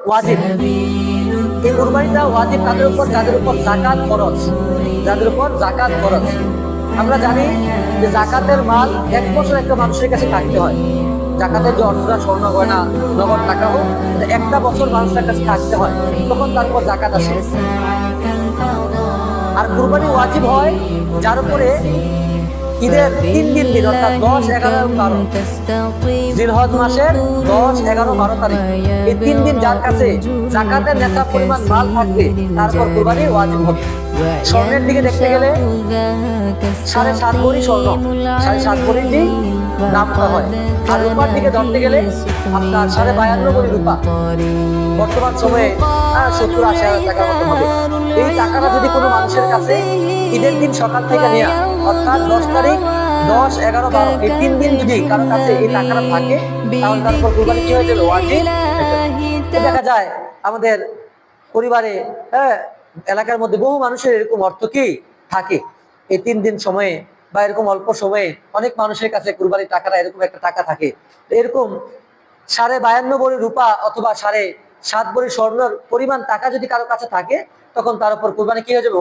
ওয়াজিব। এই কুরবানিটা ওয়াজিব তাদের উপর যাদের উপর জাকাত ফরজ, যাদের উপর জাকাত ফরজ। আমরা জানি যে জাকাতের মাল 1 বছর একটা মানুষের কাছে থাকতে হয়। জাকাতের যে অর্থটা স্বর্ণ গয়না নগদ টাকা হোক, একটা বছর মানুষের কাছে থাকতে হয়, তখন তার উপর জাকাত আসে। আর কুরবানি ওয়াজিব হয় যার উপরে ঈদের 3 দিন অর্থাৎ 10, 11 এবং 12 জিলহজ মাসের 10, 11, 12 তারিখ, এই 3 দিন যার কাছে জাকাতের নেশাব পরিমাণ মাল থাকবে তারপর কুরবানি ওয়াজিব হবে। স্বর্ণের দিকে দেখতে গেলে 7.5 ভরি স্বর্ণ, 7.5 ভরি দামটা হয়। আর রূপার দিকে ধরতে গেলে আপনার 52.5 ভরি রূপা, বর্তমান সময়ে 70-80 হাজার টাকার মতো হবে। এই টাকাটা যদি কোনো মানুষের কাছে ঈদের দিন সকাল থেকে নেওয়া অর্থাৎ 10 তারিখ, 10, 11, 12 এই 3 দিন যদি কারো কাছে এই টাকাটা থাকে, তাহলে তার উপর কুরবানি কি হয়ে যাবে? ওয়াজিব। দেখা যায় আমাদের পরিবারে, এলাকার মধ্যে বহু মানুষের এরকম অর্থ কি থাকে, এই 3 দিন সময়ে বা এরকম অল্প সময়ে অনেক মানুষের কাছে কুরবানির টাকাটা এরকম একটা টাকা থাকে। এরকম 52.5 ভরি রূপা অথবা 7.5 ভরি স্বর্ণের পরিমাণ টাকা যদি কারো কাছে থাকে, তখন তার উপর কুরবানি কি হয়ে যাবে?